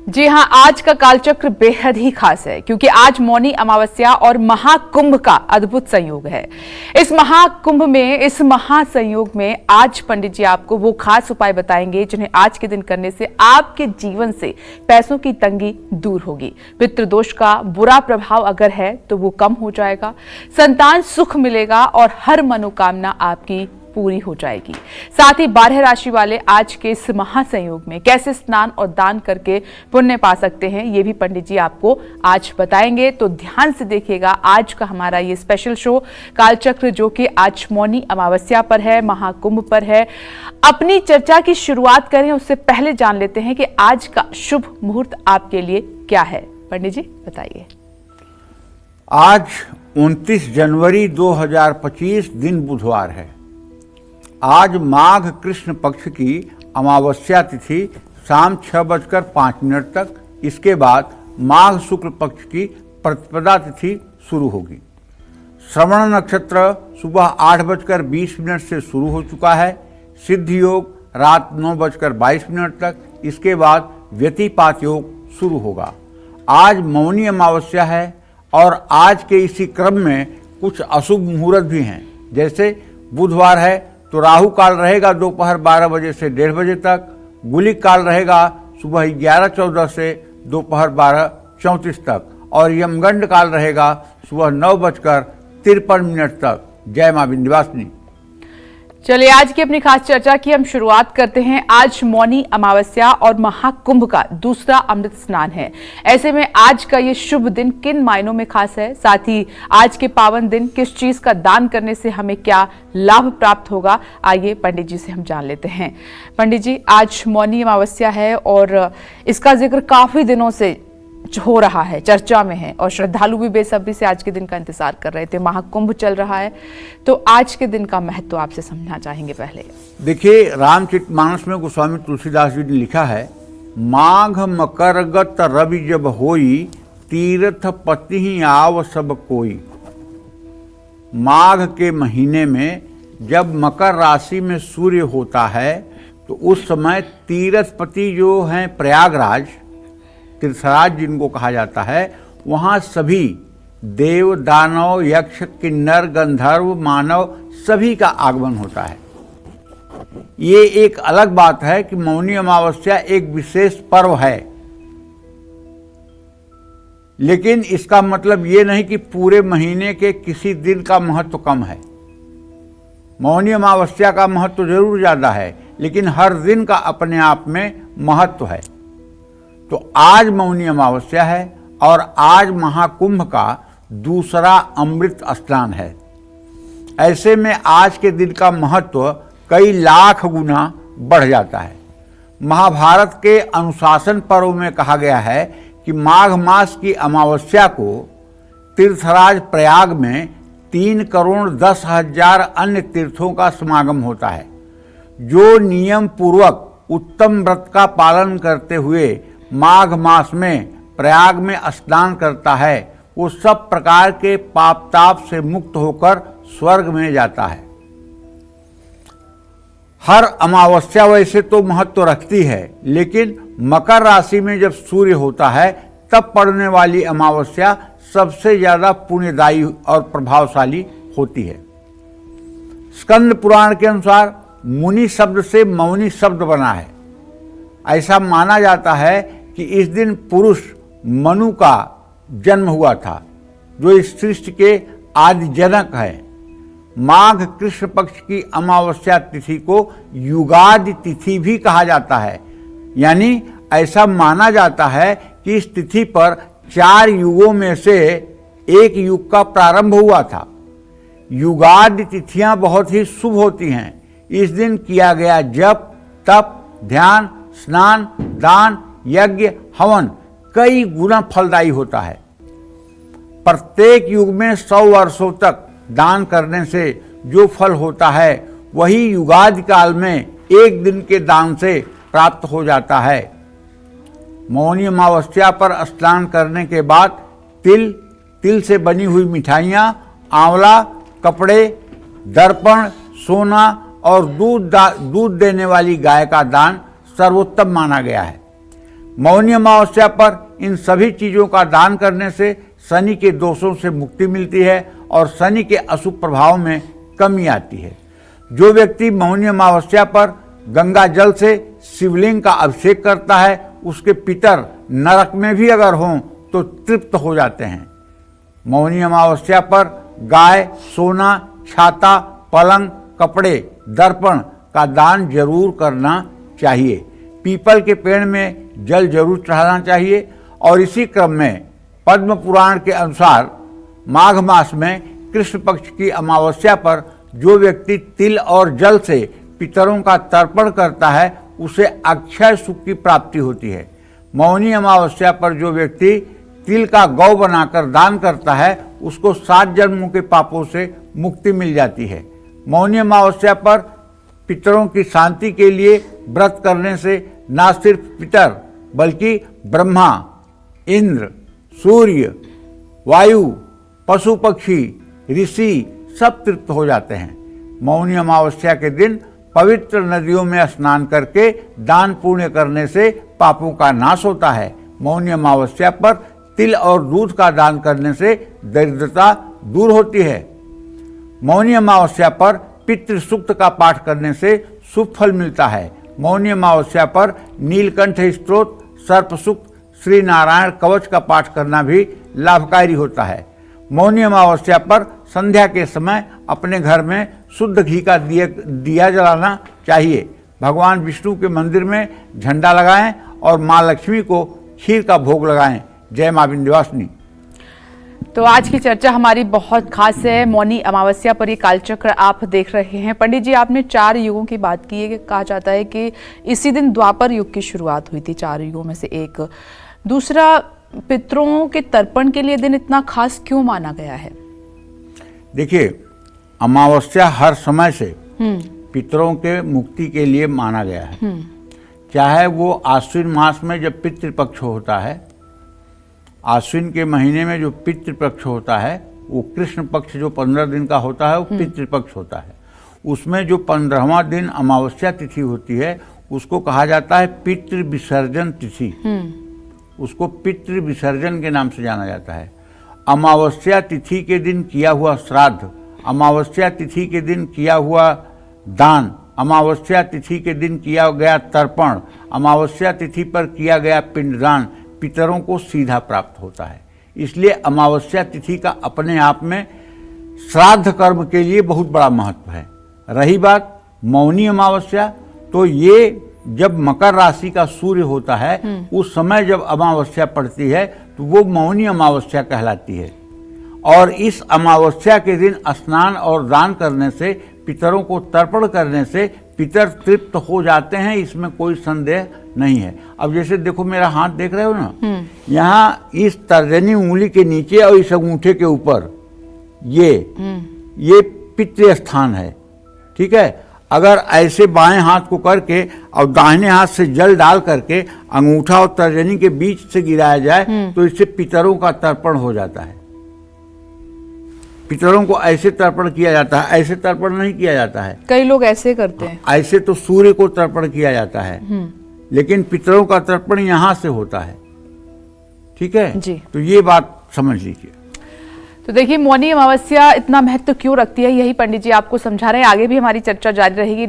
जी हां, आज का कालचक्र बेहद ही खास है क्योंकि आज मौनी अमावस्या और महाकुंभ का अद्भुत संयोग है। इस महाकुंभ में, इस महासंयोग में आज पंडित जी आपको वो खास उपाय बताएंगे जिन्हें आज के दिन करने से आपके जीवन से पैसों की तंगी दूर होगी। पितृदोष का बुरा प्रभाव अगर है तो वो कम हो जाएगा, संतान सुख मिलेगा और हर मनोकामना आपकी पूरी हो जाएगी। साथ ही 12 राशि वाले आज के इस महासंयोग में कैसे स्नान और दान करके पुण्य पा सकते हैं, ये भी पंडित जी आपको आज बताएंगे। तो ध्यान से देखिएगा आज का हमारा ये स्पेशल शो कालचक्र, जो कि आज मौनी अमावस्या पर है, महाकुंभ पर है। अपनी चर्चा की शुरुआत करें उससे पहले जान लेते हैं कि आज का शुभ मुहूर्त आपके लिए क्या है। पंडित जी बताइए। आज 29 जनवरी 2025 दिन बुधवार है। आज माघ कृष्ण पक्ष की अमावस्या तिथि शाम 6:05 तक, इसके बाद माघ शुक्ल पक्ष की प्रतिपदा तिथि शुरू होगी। श्रवण नक्षत्र सुबह 8:20 से शुरू हो चुका है। सिद्ध योग रात 9:22 तक, इसके बाद व्यतिपात योग शुरू होगा। आज मौनी अमावस्या है और आज के इसी क्रम में कुछ अशुभ मुहूर्त भी हैं। जैसे बुधवार है तो राहु काल रहेगा दोपहर 12 बजे से 1:30 बजे तक, गुलिक काल रहेगा सुबह 11:14 से दोपहर 12:34 तक और यमगंड काल रहेगा सुबह 9:53 तक। जय मां विंध्यवासिनी। चलिए आज की अपनी खास चर्चा की हम शुरुआत करते हैं। आज मौनी अमावस्या और महाकुंभ का दूसरा अमृत स्नान है। ऐसे में आज का ये शुभ दिन किन मायनों में खास है, साथ ही आज के पावन दिन किस चीज का दान करने से हमें क्या लाभ प्राप्त होगा, आइए पंडित जी से हम जान लेते हैं। पंडित जी, आज मौनी अमावस्या है और इसका जिक्र काफी दिनों से हो रहा है, चर्चा में है और श्रद्धालु भी बेसब्री से आज के दिन का इंतजार कर रहे थे। महाकुंभ चल रहा है, तो आज के दिन का महत्व आपसे समझना चाहेंगे। पहले देखिए, रामचरितमानस में गोस्वामी तुलसीदास जी ने लिखा है, माघ मकरगत रवि जब होई, तीर्थ पति ही आव सब कोई। माघ के महीने में जब मकर राशि में सूर्य होता है तो उस समय तीर्थपति जो हैं प्रयागराज, तीर्थराज जिनको कहा जाता है, वहाँ सभी देव, दानव, यक्ष, किन्नर, गंधर्व, मानव सभी का आगमन होता है। ये एक अलग बात है कि मौनी अमावस्या एक विशेष पर्व है, लेकिन इसका मतलब ये नहीं कि पूरे महीने के किसी दिन का महत्व कम है। मौनी अमावस्या का महत्व जरूर ज़्यादा है, लेकिन हर दिन का अपने आप में महत्व है। तो आज मौनी अमावस्या है और आज महाकुंभ का दूसरा अमृत स्नान है। ऐसे में आज के दिन का महत्व कई लाख गुना बढ़ जाता है। महाभारत के अनुशासन पर्व में कहा गया है कि माघ मास की अमावस्या को तीर्थराज प्रयाग में 3,10,000 अन्य तीर्थों का समागम होता है। जो नियम पूर्वक उत्तम व्रत का पालन करते हुए माघ मास में प्रयाग में स्नान करता है, वो सब प्रकार के पाप ताप से मुक्त होकर स्वर्ग में जाता है। हर अमावस्या वैसे तो महत्व रखती है, लेकिन मकर राशि में जब सूर्य होता है तब पड़ने वाली अमावस्या सबसे ज्यादा पुण्यदायी और प्रभावशाली होती है। स्कंद पुराण के अनुसार मुनि शब्द से मौनी शब्द बना है। ऐसा माना जाता है कि इस दिन पुरुष मनु का जन्म हुआ था, जो इस सृष्टि के आदि जनक है। माघ कृष्ण पक्ष की अमावस्या तिथि को युगादि तिथि भी कहा जाता है। यानी ऐसा माना जाता है कि इस तिथि पर 4 युगों में से एक युग का प्रारंभ हुआ था। युगादि तिथियां बहुत ही शुभ होती हैं। इस दिन किया गया जप, तप, ध्यान, स्नान, दान, यज्ञ, हवन कई गुना फलदायी होता है। प्रत्येक युग में 100 वर्षों तक दान करने से जो फल होता है वही युगादि काल में एक दिन के दान से प्राप्त हो जाता है। मौनी अमावस्या पर स्नान करने के बाद तिल से बनी हुई मिठाइयाँ, आंवला, कपड़े, दर्पण, सोना और दूध देने वाली गाय का दान सर्वोत्तम माना गया है। मौनी अमावस्या पर इन सभी चीजों का दान करने से शनि के दोषों से मुक्ति मिलती है और शनि के अशुभ प्रभाव में कमी आती है। जो व्यक्ति मौनी अमावस्या पर गंगा जल से शिवलिंग का अभिषेक करता है, उसके पितर नरक में भी अगर हों तो तृप्त हो जाते हैं। मौनी अमावस्या पर गाय, सोना, छाता, पलंग, कपड़े, दर्पण का दान जरूर करना चाहिए। पीपल के पेड़ में जल जरूर चढ़ाना चाहिए। और इसी क्रम में पद्म पुराण के अनुसार माघ मास में कृष्ण पक्ष की अमावस्या पर जो व्यक्ति तिल और जल से पितरों का तर्पण करता है, उसे अक्षय सुख की प्राप्ति होती है। मौनी अमावस्या पर जो व्यक्ति तिल का गौ बनाकर दान करता है, उसको 7 जन्मों के पापों से मुक्ति मिल जाती है। मौनी अमावस्या पर पितरों की शांति के लिए व्रत करने से न सिर्फ पितर बल्कि ब्रह्मा, इंद्र, सूर्य, वायु, पशु पक्षी, ऋषि सब तृप्त हो जाते हैं। मौनी अमावस्या के दिन पवित्र नदियों में स्नान करके दान पुण्य करने से पापों का नाश होता है। मौनी अमावस्या पर तिल और दूध का दान करने से दरिद्रता दूर होती है। मौनी अमावस्या पर पितृ सूक्त का पाठ करने से शुभ फल मिलता है। मौनी अमावस्या पर नीलकंठ स्तोत्र, सर्प सूक्त, श्री नारायण कवच का पाठ करना भी लाभकारी होता है। मौनी अमावस्या पर संध्या के समय अपने घर में शुद्ध घी का दिया जलाना चाहिए। भगवान विष्णु के मंदिर में झंडा लगाएं और माँ लक्ष्मी को खीर का भोग लगाएं। जय माँ विंध्यवासिनी। तो आज की चर्चा हमारी बहुत खास है। मौनी अमावस्या पर ये कालचक्र आप देख रहे हैं। पंडित जी, आपने 4 युगों की बात की है कि कहा जाता है कि इसी दिन द्वापर युग की शुरुआत हुई थी, 4 युगों में से एक। दूसरा, पितरों के तर्पण के लिए दिन इतना खास क्यों माना गया है? देखिए, अमावस्या हर समय से पितरों के मुक्ति के लिए माना गया है। चाहे वो आश्विन मास में जब पितृपक्ष होता है, आश्विन के महीने में जो पितृपक्ष होता है, वो कृष्ण पक्ष जो 15 दिन का होता है, वो पितृपक्ष होता है। उसमें जो 15वां दिन अमावस्या तिथि होती है, उसको कहा जाता है पितृ विसर्जन तिथि। उसको पितृ विसर्जन के नाम से जाना जाता है। अमावस्या तिथि के दिन किया हुआ श्राद्ध, अमावस्या तिथि के दिन किया हुआ दान, अमावस्या तिथि के दिन किया गया तर्पण, अमावस्या तिथि पर किया गया पिंडदान पितरों को सीधा प्राप्त होता है। इसलिए अमावस्या तिथि का अपने आप में श्राद्ध कर्म के लिए बहुत बड़ा महत्व है। रही बात मौनी अमावस्या, तो ये जब मकर राशि का सूर्य होता है, उस समय जब अमावस्या पड़ती है तो वो मौनी अमावस्या कहलाती है। और इस अमावस्या के दिन स्नान और दान करने से, पितरों को तर्पण करने से पितर तृप्त हो जाते हैं, इसमें कोई संदेह नहीं है। अब जैसे देखो, मेरा हाथ देख रहे हो ना, यहाँ इस तर्जनी उंगली के नीचे और इस अंगूठे के ऊपर ये पितृ स्थान है। ठीक है, अगर ऐसे बाएं हाथ को करके और दाहिने हाथ से जल डाल करके अंगूठा और तर्जनी के बीच से गिराया जाए तो इससे पितरों का तर्पण हो जाता है। पितरों को ऐसे तर्पण किया जाता है, ऐसे तर्पण नहीं किया जाता है। कई लोग ऐसे करते हैं। ऐसे तो सूर्य को तर्पण किया जाता है, लेकिन पितरों का तर्पण यहाँ से होता है। ठीक है जी। तो ये बात समझ लीजिए। तो देखिए, मौनी अमावस्या इतना महत्व क्यों रखती है, यही पंडित जी आपको समझा रहे हैं। आगे भी हमारी चर्चा जारी रहेगी।